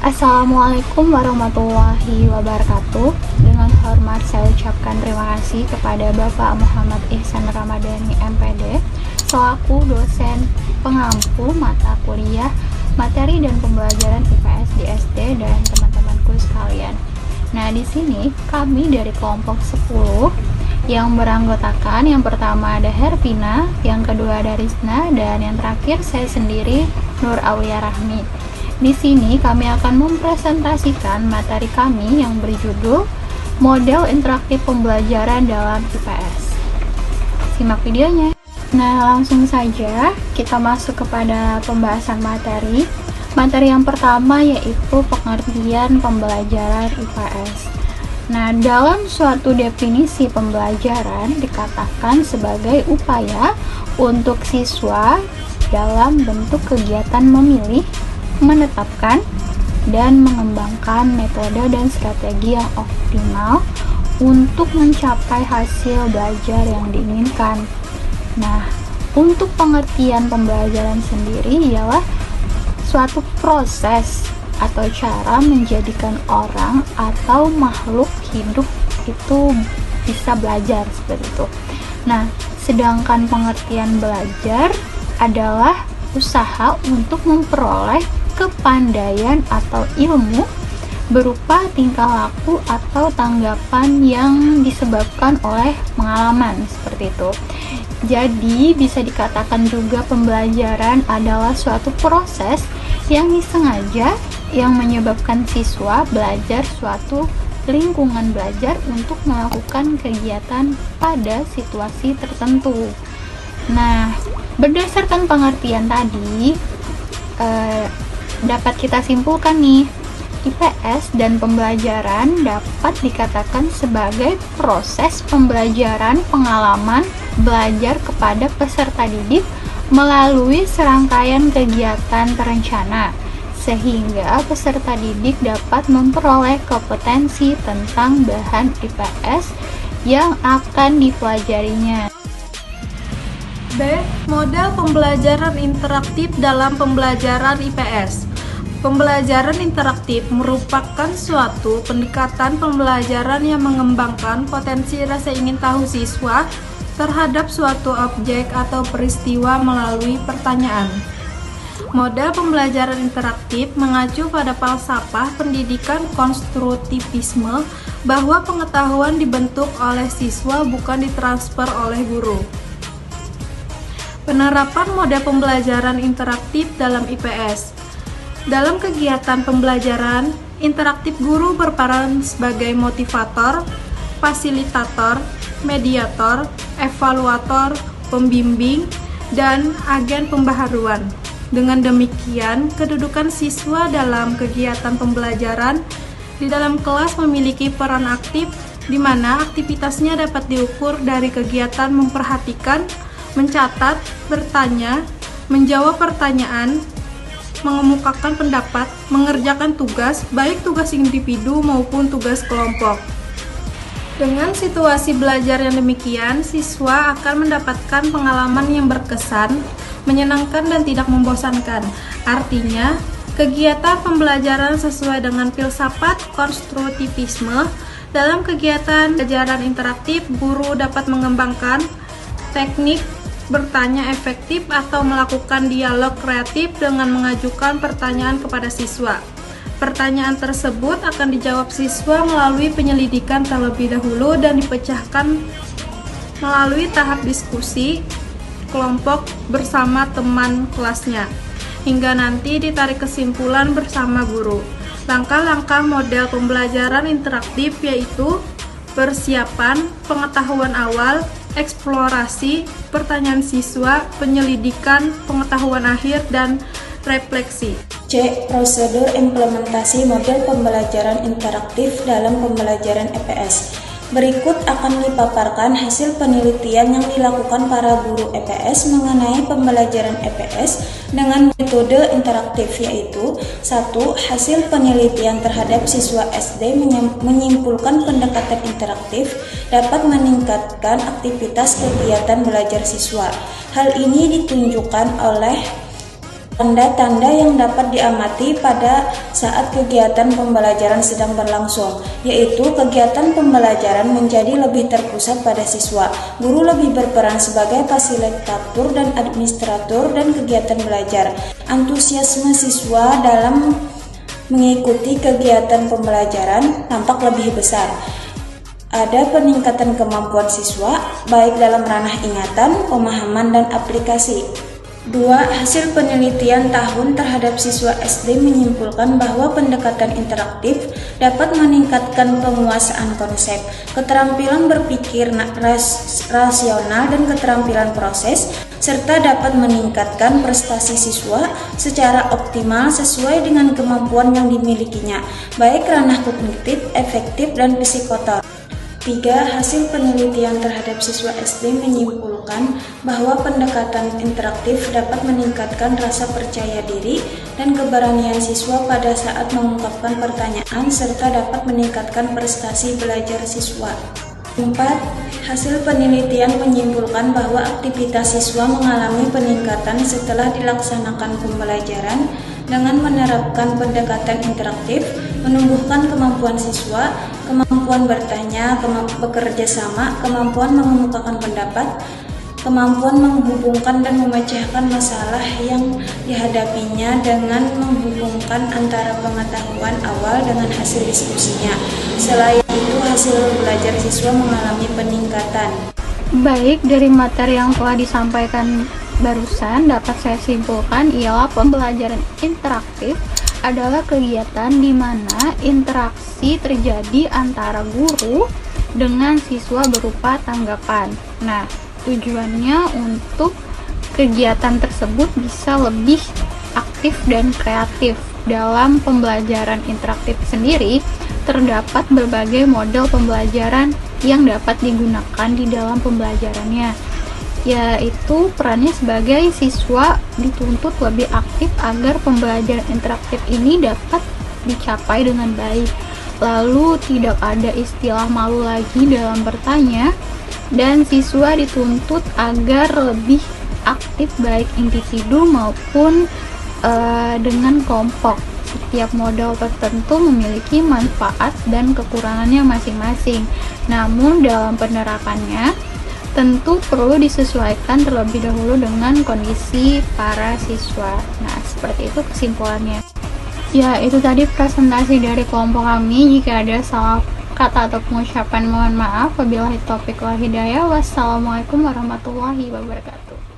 Assalamualaikum warahmatullahi wabarakatuh. Dengan hormat saya ucapkan terima kasih kepada Bapak Muhammad Ihsan Ramadhani MPD selaku dosen pengampu mata kuliah materi dan pembelajaran IPS di SD dan teman-temanku sekalian. Nah, di sini kami dari kelompok 10 yang beranggotakan, yang pertama ada Herpina, yang kedua ada Rizna, dan yang terakhir saya sendiri, Nur Aulia Rahmi. Di sini kami akan mempresentasikan materi kami yang berjudul Model Interaktif Pembelajaran dalam IPS. Simak videonya. Nah, langsung saja kita masuk kepada pembahasan materi. Materi yang pertama yaitu pengertian pembelajaran IPS. Nah, dalam suatu definisi pembelajaran dikatakan sebagai upaya untuk siswa dalam bentuk kegiatan memilih, menetapkan, dan mengembangkan metode dan strategi yang optimal untuk mencapai hasil belajar yang diinginkan. Nah, untuk pengertian pembelajaran sendiri ialah suatu proses atau cara menjadikan orang atau makhluk hidup itu bisa belajar seperti itu. Nah, sedangkan pengertian belajar adalah usaha untuk memperoleh kepandaian atau ilmu berupa tingkah laku atau tanggapan yang disebabkan oleh pengalaman seperti itu. Jadi bisa dikatakan juga pembelajaran adalah suatu proses yang disengaja yang menyebabkan siswa belajar suatu lingkungan belajar untuk melakukan kegiatan pada situasi tertentu. Nah, berdasarkan pengertian tadi, dapat kita simpulkan nih, IPS dan pembelajaran dapat dikatakan sebagai proses pembelajaran pengalaman belajar kepada peserta didik melalui serangkaian kegiatan terencana, sehingga peserta didik dapat memperoleh kompetensi tentang bahan IPS yang akan dipelajarinya. B. Model pembelajaran interaktif dalam pembelajaran IPS. Pembelajaran interaktif merupakan suatu pendekatan pembelajaran yang mengembangkan potensi rasa ingin tahu siswa terhadap suatu objek atau peristiwa melalui pertanyaan. Model pembelajaran interaktif mengacu pada falsafah pendidikan konstruktivisme bahwa pengetahuan dibentuk oleh siswa bukan ditransfer oleh guru. Penerapan model pembelajaran interaktif dalam IPS. Dalam kegiatan pembelajaran, interaktif guru berperan sebagai motivator, fasilitator, mediator, evaluator, pembimbing, dan agen pembaharuan. Dengan demikian, kedudukan siswa dalam kegiatan pembelajaran di dalam kelas memiliki peran aktif di mana aktivitasnya dapat diukur dari kegiatan memperhatikan, mencatat, bertanya, menjawab pertanyaan, mengemukakan pendapat, mengerjakan tugas, baik tugas individu maupun tugas kelompok. Dengan situasi belajar yang demikian, siswa akan mendapatkan pengalaman yang berkesan, menyenangkan dan tidak membosankan. Artinya, kegiatan pembelajaran sesuai dengan filsafat konstruktivisme. Dalam kegiatan pembelajaran interaktif, guru dapat mengembangkan teknik bertanya efektif atau melakukan dialog kreatif dengan mengajukan pertanyaan kepada siswa. Pertanyaan tersebut akan dijawab siswa melalui penyelidikan terlebih dahulu dan dipecahkan melalui tahap diskusi kelompok bersama teman kelasnya, hingga nanti ditarik kesimpulan bersama guru. Langkah-langkah model pembelajaran interaktif yaitu persiapan, pengetahuan awal, eksplorasi, pertanyaan siswa, penyelidikan, pengetahuan akhir, dan refleksi. C. Prosedur implementasi model pembelajaran interaktif dalam pembelajaran EPS. Berikut akan dipaparkan hasil penelitian yang dilakukan para guru EPS mengenai pembelajaran EPS dengan metode interaktif, yaitu 1. Hasil penelitian terhadap siswa SD menyimpulkan pendekatan interaktif dapat meningkatkan aktivitas kegiatan belajar siswa. Hal ini ditunjukkan oleh Tanda-tanda yang dapat diamati pada saat kegiatan pembelajaran sedang berlangsung, yaitu kegiatan pembelajaran menjadi lebih terpusat pada siswa. Guru lebih berperan sebagai fasilitator dan administrator dan kegiatan belajar. Antusiasme siswa dalam mengikuti kegiatan pembelajaran tampak lebih besar. Ada peningkatan kemampuan siswa, baik dalam ranah ingatan, pemahaman, dan aplikasi. 2. Hasil penelitian tahun terhadap siswa SD menyimpulkan bahwa pendekatan interaktif dapat meningkatkan penguasaan konsep, keterampilan berpikir rasional, dan keterampilan proses, serta dapat meningkatkan prestasi siswa secara optimal sesuai dengan kemampuan yang dimilikinya, baik ranah kognitif, efektif, dan psikomotor. 3. Hasil penelitian terhadap siswa SD menyimpulkan bahwa pendekatan interaktif dapat meningkatkan rasa percaya diri dan keberanian siswa pada saat mengungkapkan pertanyaan serta dapat meningkatkan prestasi belajar siswa. 4. Hasil penelitian menyimpulkan bahwa aktivitas siswa mengalami peningkatan setelah dilaksanakan pembelajaran dengan menerapkan pendekatan interaktif, menumbuhkan kemampuan siswa, kemampuan bertanya, bekerja sama, kemampuan mengemukakan pendapat, kemampuan menghubungkan dan memecahkan masalah yang dihadapinya dengan menghubungkan antara pengetahuan awal dengan hasil diskusinya. Selain itu, hasil belajar siswa mengalami peningkatan. Baik, dari materi yang telah disampaikan barusan dapat saya simpulkan ialah pembelajaran interaktif adalah kegiatan di mana interaksi terjadi antara guru dengan siswa berupa tanggapan. Nah, tujuannya untuk kegiatan tersebut bisa lebih aktif dan kreatif. Dalam pembelajaran interaktif sendiri, terdapat berbagai model pembelajaran yang dapat digunakan di dalam pembelajarannya, yaitu perannya sebagai siswa dituntut lebih aktif agar pembelajaran interaktif ini dapat dicapai dengan baik. Lalu tidak ada istilah malu lagi dalam bertanya, dan siswa dituntut agar lebih aktif baik individu maupun dengan kelompok. Setiap model tertentu memiliki manfaat dan kekurangannya masing-masing. Namun dalam penerapannya tentu perlu disesuaikan terlebih dahulu dengan kondisi para siswa. Nah, seperti itu kesimpulannya. Ya, itu tadi presentasi dari kelompok kami. Jika ada salah kata atau pengucapan, mohon maaf. Wabillahi taufiq wal hidayah. Wassalamualaikum warahmatullahi wabarakatuh.